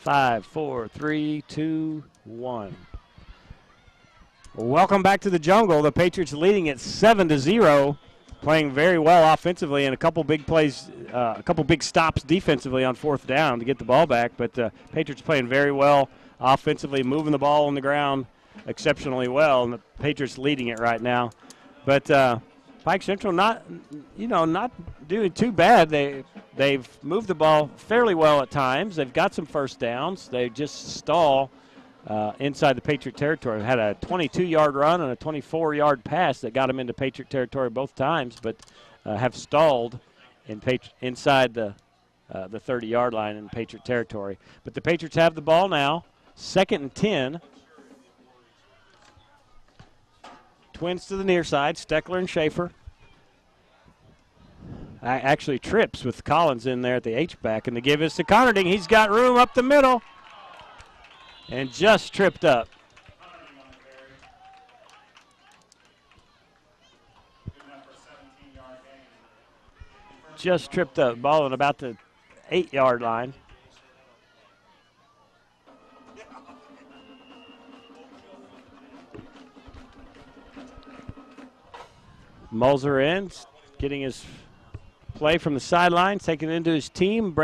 5, 4, 3, 2, 1. Welcome back to the jungle. The Patriots leading at 7-0, playing very well offensively, and a couple big plays, a couple big stops defensively on fourth down to get the ball back. But Patriots playing very well offensively, moving the ball on the ground exceptionally well, and the Patriots leading it right now. But Pike Central not doing too bad. They've moved the ball fairly well at times. They've got some first downs. They just stall inside the Patriot territory. Had a 22-yard run and a 24-yard pass that got them into Patriot territory both times, but have stalled inside the 30-yard line in Patriot territory. But the Patriots have the ball now, 2nd and 10. Twins to the near side, Steckler and Schaefer. Actually trips with Collins in there at the H-back, and the give is to Conarding. He's got room up the middle and just tripped up. Just tripped up, ball at about the 8-yard line. Mulzer in, getting his play from the sideline, taking it into his team,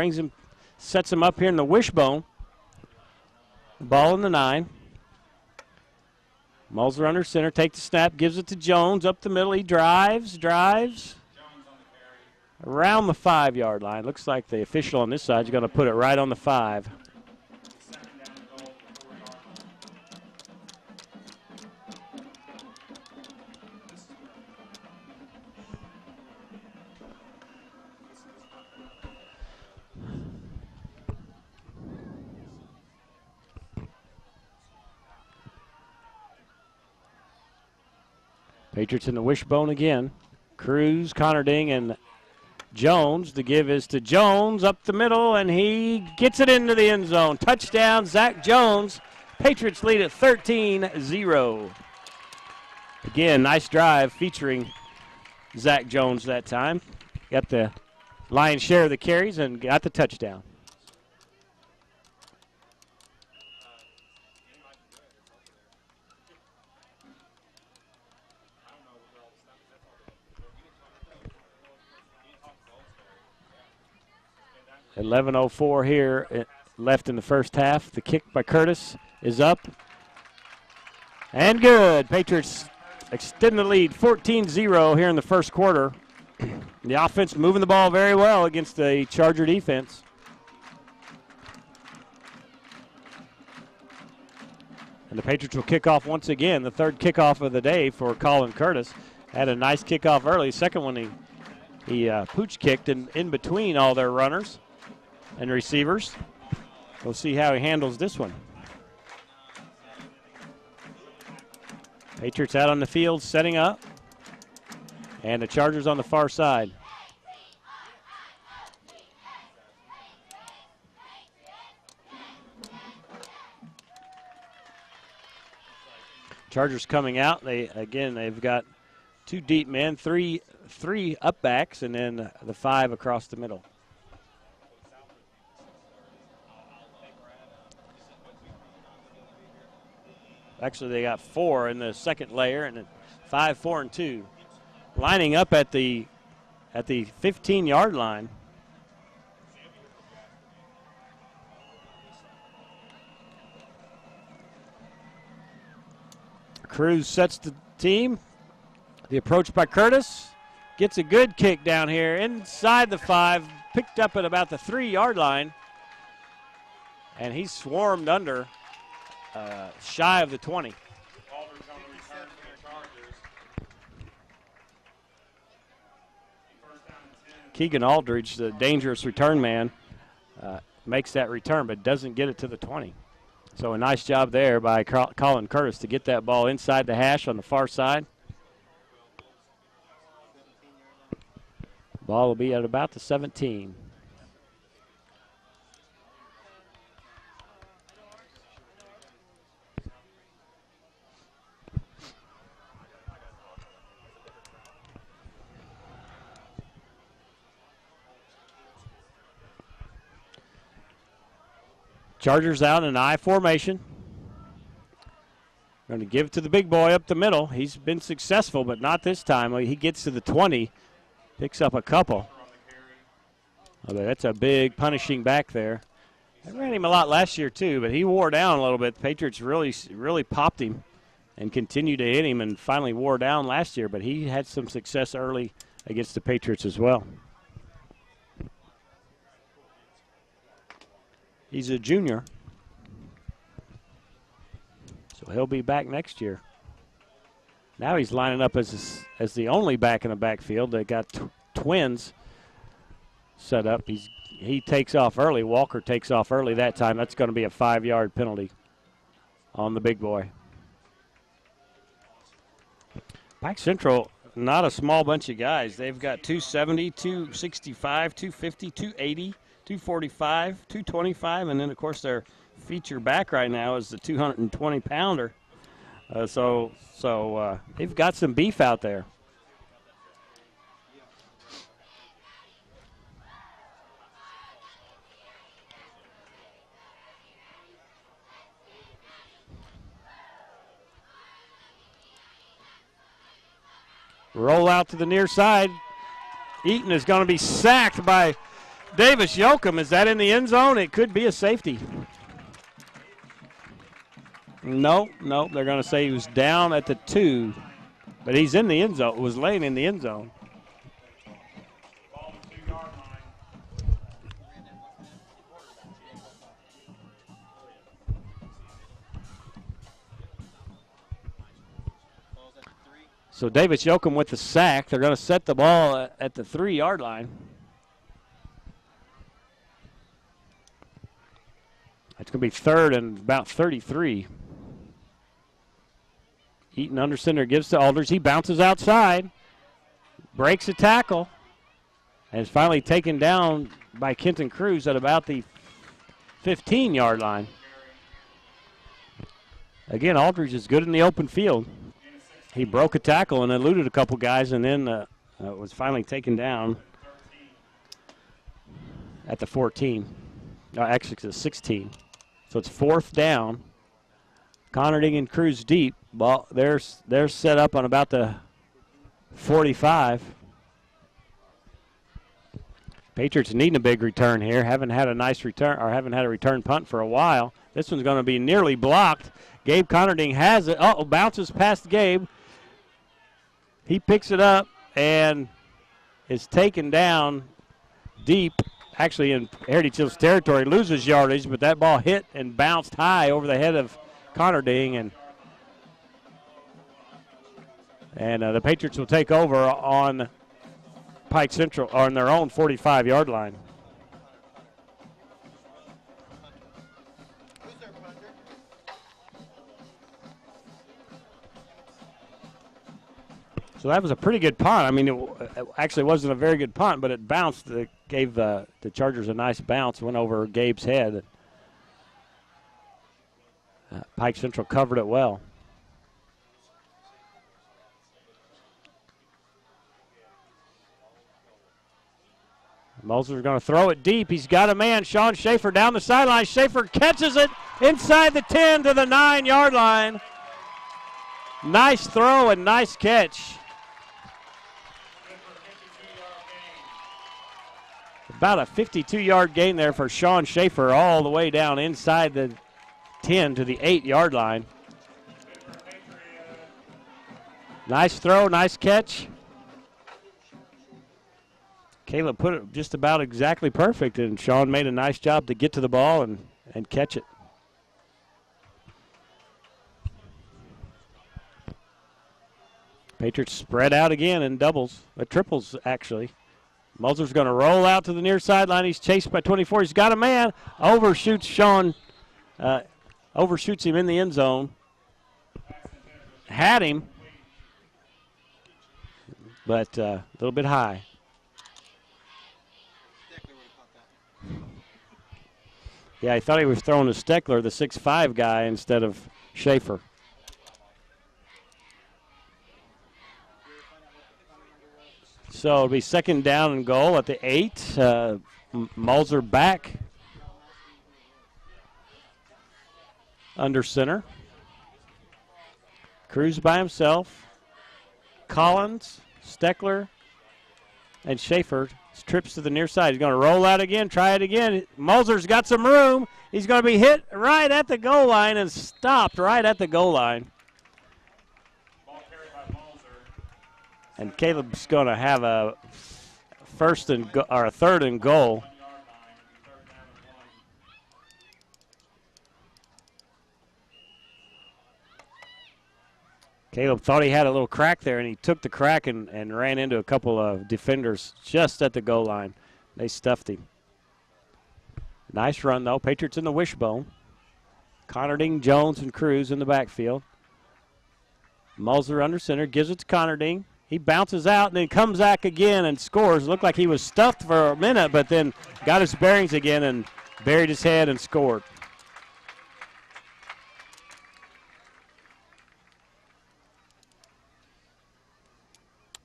sets him up here in the wishbone. Ball in the 9. Mulzer under center, takes the snap, gives it to Jones up the middle. He drives around the 5-yard line. Looks like the official on this side is going to put it right on the 5. Patriots in the wishbone again. Cruz, Conarding, and Jones. The give is to Jones up the middle, and he gets it into the end zone. Touchdown, Zach Jones. Patriots lead at 13-0. Again, nice drive featuring Zach Jones that time. Got the lion's share of the carries and got the touchdown. .11:04 here left in the first half. The kick by Curtis is up and good. Patriots extend the lead 14-0 here in the first quarter. The offense moving the ball very well against the Charger defense. And the Patriots will kick off once again, the third kickoff of the day for Colin Curtis. Had a nice kickoff early. Second one he pooch kicked in between all their runners and receivers. We'll see how he handles this one. Patriots out on the field setting up, and the Chargers on the far side. Chargers coming out. They've got 2 deep men, three up backs, and then the 5 across the middle. Actually, they got 4 in the second layer, and then 5, 4, and 2. Lining up at the 15-yard line. Cruz sets the team. The approach by Curtis. Gets a good kick down here inside the 5. Picked up at about the 3-yard line. And he's swarmed under. Shy of the 20. Keegan Aldridge, the dangerous return man, makes that return but doesn't get it to the 20. So a nice job there by Colin Curtis to get that ball inside the hash on the far side. Ball will be at about the 17. Chargers out in an I formation. Going to give to the big boy up the middle. He's been successful, but not this time. He gets to the 20, picks up a couple. Oh, that's a big punishing back there. I ran him a lot last year too, but he wore down a little bit. The Patriots really popped him and continued to hit him and finally wore down last year, but he had some success early against the Patriots as well. He's a junior, so he'll be back next year. Now he's lining up as the only back in the backfield. They got twins set up. He takes off early. Walker takes off early that time. That's going to be a 5-yard penalty on the big boy. Pike Central, not a small bunch of guys. They've got 270, 265, 250, 280, 245, 225, and then, of course, their feature back right now is the 220-pounder. So they've got some beef out there. Roll out to the near side. Eaton is going to be sacked by Davis Yoakum. Is that in the end zone? It could be a safety. No, they're going to say he was down at the 2, but he's in the end zone, was laying in the end zone. So Davis Yoakum with the sack. They're going to set the ball at the 3-yard line. It's going to be third and about 33. Eaton under center gives to Aldridge. He bounces outside, breaks a tackle, and is finally taken down by Kenton Cruz at about the 15-yard line. Again, Aldridge is good in the open field. He broke a tackle and eluded a couple guys, and then was finally taken down at the 14. Actually, it's the 16. So it's 4th down. Conarding and Cruz deep. Ball, they're set up on about the 45. Patriots needing a big return here. Haven't had a nice return, or haven't had a return punt for a while. This one's going to be nearly blocked. Gabe Conarding has it. Oh, bounces past Gabe. He picks it up and is taken down deep, actually in Heritage Hills territory, loses yardage, but that ball hit and bounced high over the head of Conarding, and the Patriots will take over on Pike Central, on their own 45-yard line. So that was a pretty good punt. I mean, it actually wasn't a very good punt, but it bounced. It gave the Chargers a nice bounce, went over Gabe's head. Pike Central covered it well. Moseley's going to throw it deep. He's got a man, Sean Schaefer, down the sideline. Schaefer catches it inside the 10 to the 9-yard line. Nice throw and nice catch. About a 52-yard gain there for Sean Schaefer, all the way down inside the 10 to the 8-yard line. Nice throw, nice catch. Caleb put it just about exactly perfect, and Sean made a nice job to get to the ball and catch it. Patriots spread out again in doubles, triples actually. Moseley's going to roll out to the near sideline. He's chased by 24. He's got a man. Overshoots Sean. Overshoots him in the end zone. Had him, but a little bit high. Yeah, I thought he was throwing to Steckler, the 6'5" guy, instead of Schaefer. So it'll be 2nd down and goal at the 8. Mulzer back. under center. Cruz by himself. Collins, Steckler, and Schaefer trips to the near side. He's going to roll out again, try it again. Mulzer's got some room. He's going to be hit right at the goal line and stopped right at the goal line. And Caleb's going to have a third and goal. Caleb thought he had a little crack there, and he took the crack and ran into a couple of defenders just at the goal line. They stuffed him. Nice run, though. Patriots in the wishbone. Connerding, Jones, and Cruz in the backfield. Mulzer under center, gives it to Connerding. He bounces out and then comes back again and scores. Looked like he was stuffed for a minute, but then got his bearings again and buried his head and scored.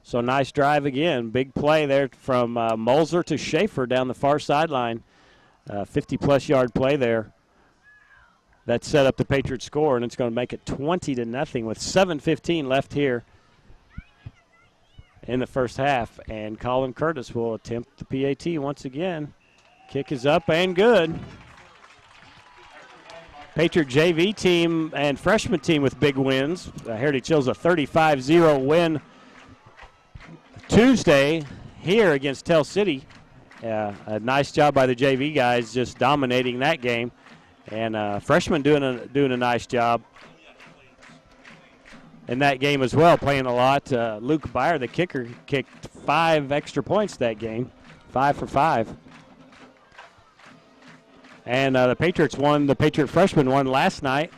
So nice drive again. Big play there from Mulzer to Schaefer down the far sideline. 50-plus yard play there. That set up the Patriots score, and it's going to make it 20-0 with 7:15 left here in the first half. And Colin Curtis will attempt the PAT once again. Kick is up and good. Patriot JV team and freshman team with big wins. Heritage Hills a 35-0 win Tuesday here against Tell City. A nice job by the JV guys just dominating that game. And freshmen doing a nice job in that game as well, playing a lot. Luke Byer, the kicker, kicked 5 extra points that game, 5 for 5. And the Patriots won, the Patriot freshmen won last night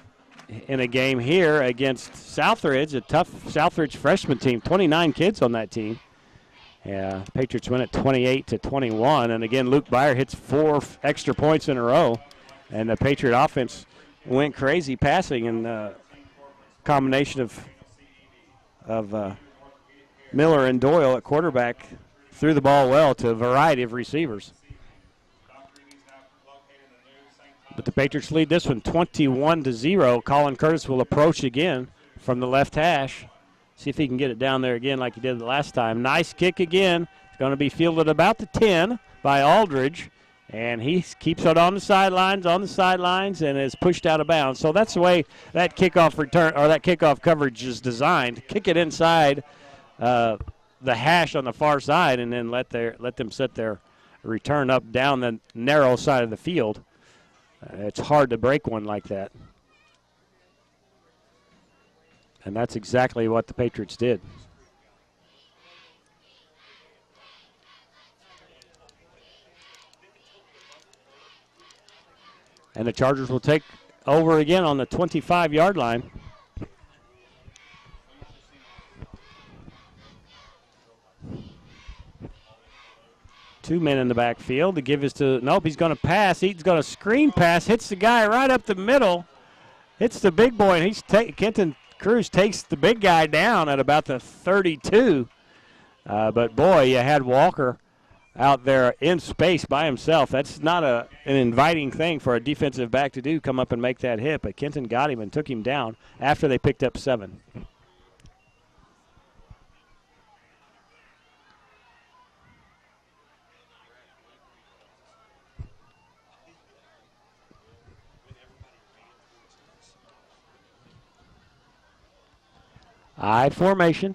in a game here against Southridge, a tough Southridge freshman team, 29 kids on that team. Yeah, Patriots win at 28-21. And again, Luke Byer hits 4 extra points in a row. And the Patriot offense went crazy passing, and a combination of Miller and Doyle at quarterback threw the ball well to a variety of receivers. But the Patriots lead this one 21-0. Colin Curtis will approach again from the left hash. See if he can get it down there again like he did the last time. Nice kick again. It's going to be fielded about the 10 by Aldridge. And he keeps it on the sidelines, and is pushed out of bounds. So that's the way that kickoff return or that kickoff coverage is designed. Kick it inside the hash on the far side, and then let them set their return up down the narrow side of the field. It's hard to break one like that. And that's exactly what the Patriots did. And the Chargers will take over again on the 25-yard line. Two men in the backfield. The give is to, nope, he's going to pass. Eaton's going to screen pass, hits the guy right up the middle, hits the big boy, and Kenton Cruz takes the big guy down at about the 32. But, boy, you had Walker out there in space by himself. That's not an inviting thing for a defensive back to do, come up and make that hit. But Kenton got him and took him down after they picked up 7. I formation.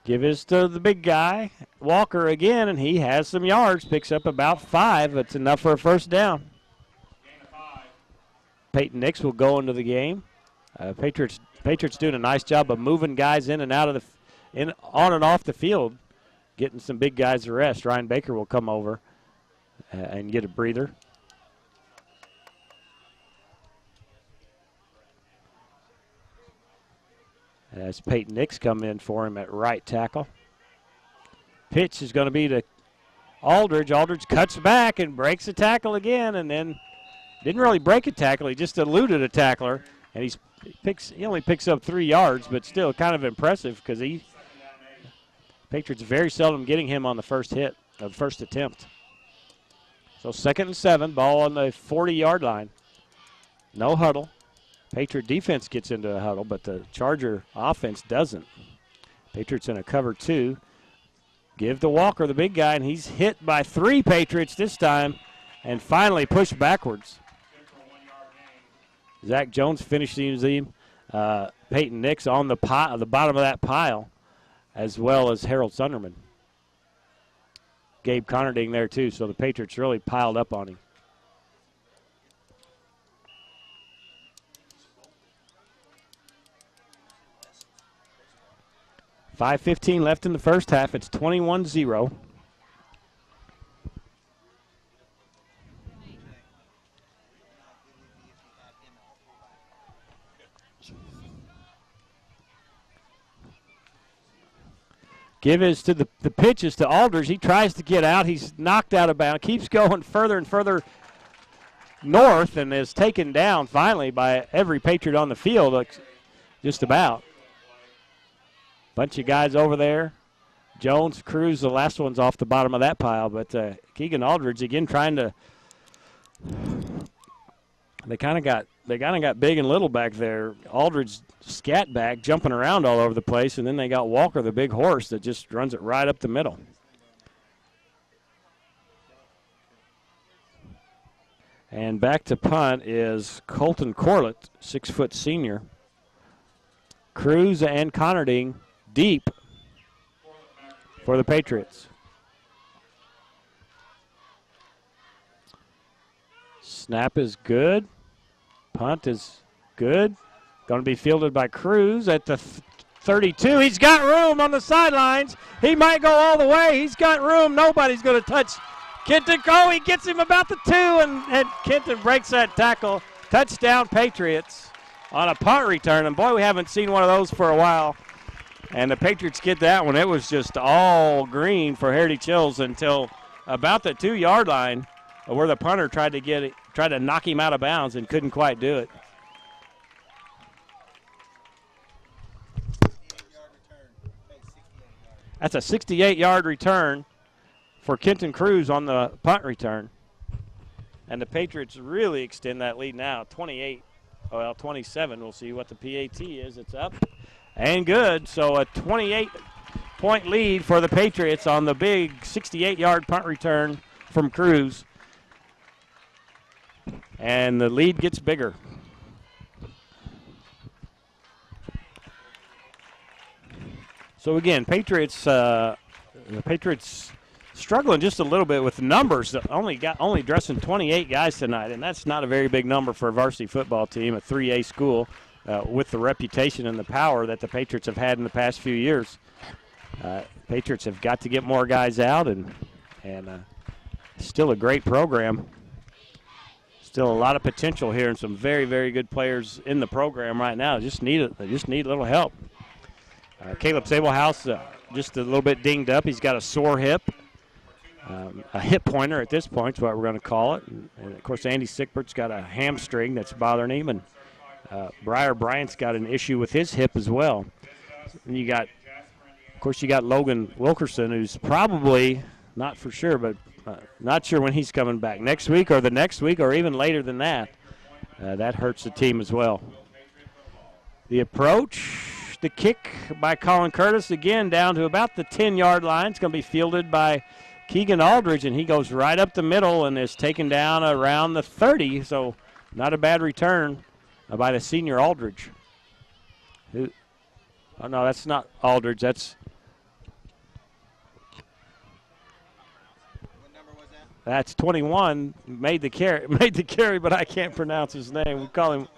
Give this to the big guy, Walker again, and he has some yards, picks up about 5. It's enough for a first down. Peyton Nix will go into the game. Patriots doing a nice job of moving guys in and out of on and off the field, getting some big guys to rest. Ryan Baker will come over and get a breather. As Peyton Nix come in for him at right tackle. Pitch is going to be to Aldridge. Aldridge cuts back and breaks a tackle again, and then didn't really break a tackle. He just eluded a tackler, and he only picks up 3 yards, but still kind of impressive because Patriots very seldom getting him on the first attempt. So 2nd and 7, ball on the 40-yard line. No huddle. Patriot defense gets into a huddle, but the Charger offense doesn't. Patriots in a cover 2. Give to Walker, the big guy, and he's hit by 3 Patriots this time and finally pushed backwards. Zach Jones finishing him. Peyton Nix on the bottom of that pile, as well as Harold Sunderman. Gabe Conarding there too, so the Patriots really piled up on him. .5:15 left in the first half. It's 21-0. Give is to the pitch is to Aldridge. He tries to get out. He's knocked out of bounds. Keeps going further and further north and is taken down finally by every Patriot on the field, just about. Bunch of guys over there. Jones, Cruz, the last one's off the bottom of that pile. But Keegan Aldridge again trying to. They kind of got big and little back there. Aldridge scat back, jumping around all over the place, and then they got Walker, the big horse, that just runs it right up the middle. And back to punt is Colton Corlett, 6-foot senior. Cruz and Conarding deep for the Patriots. Snap is good. Punt is good. Going to be fielded by Cruz at the 32. He's got room on the sidelines. He might go all the way. He's got room. Nobody's going to touch Kenton. Oh, he gets him about the 2, and Kenton breaks that tackle. Touchdown, Patriots on a punt return. And, boy, we haven't seen one of those for a while. And the Patriots get that one. It was just all green for Heritage Hills until about the 2-yard line where the punter tried to knock him out of bounds and couldn't quite do it. That's a 68-yard return for Kenton Cruz on the punt return. And the Patriots really extend that lead now, 27. We'll see what the PAT is. It's up and good. So a 28-point lead for the Patriots on the big 68-yard punt return from Cruz. And the lead gets bigger. So again, the Patriots struggling just a little bit with numbers. Only dressing 28 guys tonight, and that's not a very big number for a varsity football team, a 3A school, with the reputation and the power that the Patriots have had in the past few years. Patriots have got to get more guys out, and still a great program. Still a lot of potential here, and some very, very good players in the program right now. They just need a little help. Caleb Sablehouse just a little bit dinged up. He's got a sore hip, a hip pointer at this point is what we're going to call it. And of course, Andy Sickbert's got a hamstring that's bothering him, and Briar Bryant's got an issue with his hip as well. And you got Logan Wilkerson, who's probably, not for sure, but not sure when he's coming back. Next week or the next week or even later than that. That hurts the team as well. The approach. The kick by Colin Curtis, again down to about the 10-yard line. It's going to be fielded by Keegan Aldridge, and he goes right up the middle and is taken down around the 30. So not a bad return by the senior Aldridge. Oh, no, that's not Aldridge. That's what number was that? That's 21. Made the carry, but I can't pronounce his name. We call him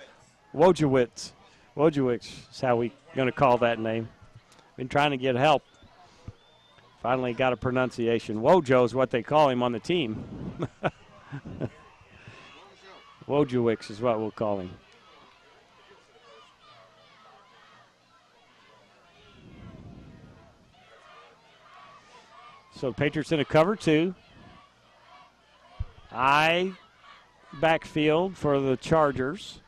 Wojciech. Wojciech is how we're going to call that name. Been trying to get help. Finally got a pronunciation. Wojo is what they call him on the team. Wojciech is what we'll call him. So the Patriots in a cover 2. I backfield for the Chargers.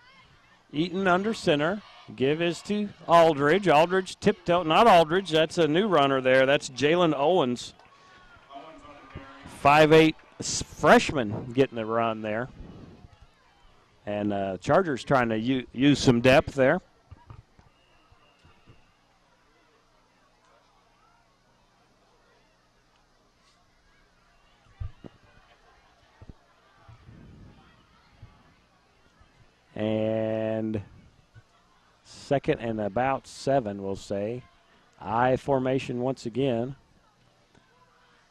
Eaton under center. Give is to Aldridge. Aldridge tiptoe. Not Aldridge. That's a new runner there. That's Jalen Owens. 5'8" freshman getting the run there. And Chargers trying to use some depth there. And second and about 7, we'll say. I formation once again.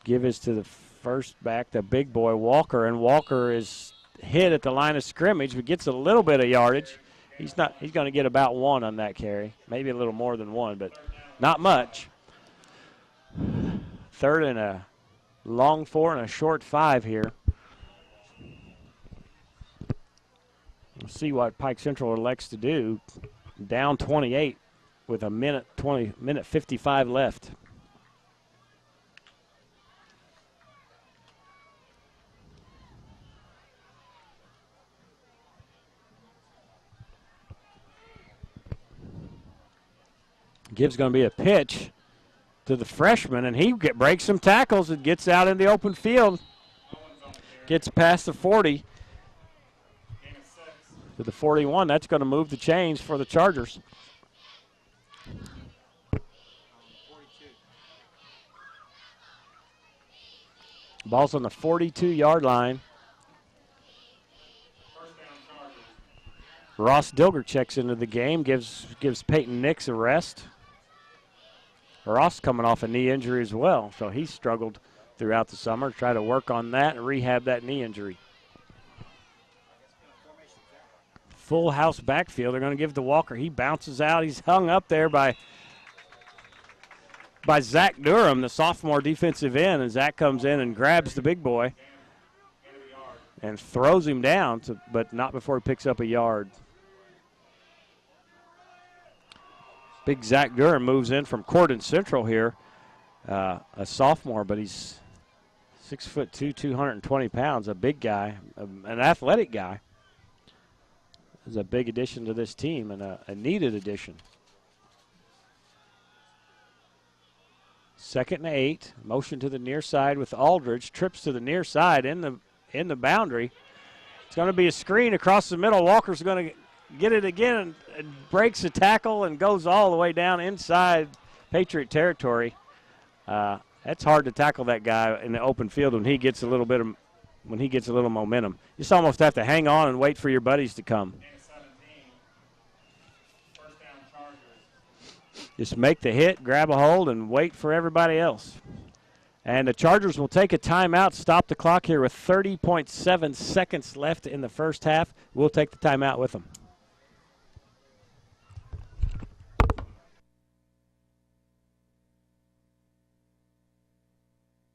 Give is to the first back, the big boy, Walker. And Walker is hit at the line of scrimmage, but gets a little bit of yardage. He's going to get about 1 on that carry. Maybe a little more than 1, but not much. Third and a long 4 and a short 5 here. We'll see what Pike Central elects to do. Down 28 with a minute 55 left. Gives going to be a pitch to the freshman, and he breaks some tackles and gets out in the open field. Gets past the 40 to the 41. That's going to move the chains for the Chargers. Ball's on the 42-yard line. Ross Dilger checks into the game, gives Peyton Nix a rest. Ross coming off a knee injury as well, so he struggled throughout the summer, try to work on that and rehab that knee injury. Full house backfield. They're going to give to Walker. He bounces out. He's hung up there by Zach Durham, the sophomore defensive end, and Zach comes in and grabs the big boy and throws him down, but not before he picks up a yard. Big Zach Durham moves in from Cordon Central here, a sophomore, but he's 6'2", 220 pounds, a big guy, an athletic guy. Is a big addition to this team and a needed addition. 2nd and 8, motion to the near side with Aldridge, trips to the near side in the boundary. It's going to be a screen across the middle. Walker's going to get it again and breaks a tackle and goes all the way down inside Patriot territory. That's hard to tackle that guy in the open field when he gets a little momentum. You just almost have to hang on and wait for your buddies to come. Just make the hit, grab a hold, and wait for everybody else. And the Chargers will take a timeout, stop the clock here with 30.7 seconds left in the first half. We'll take the timeout with them.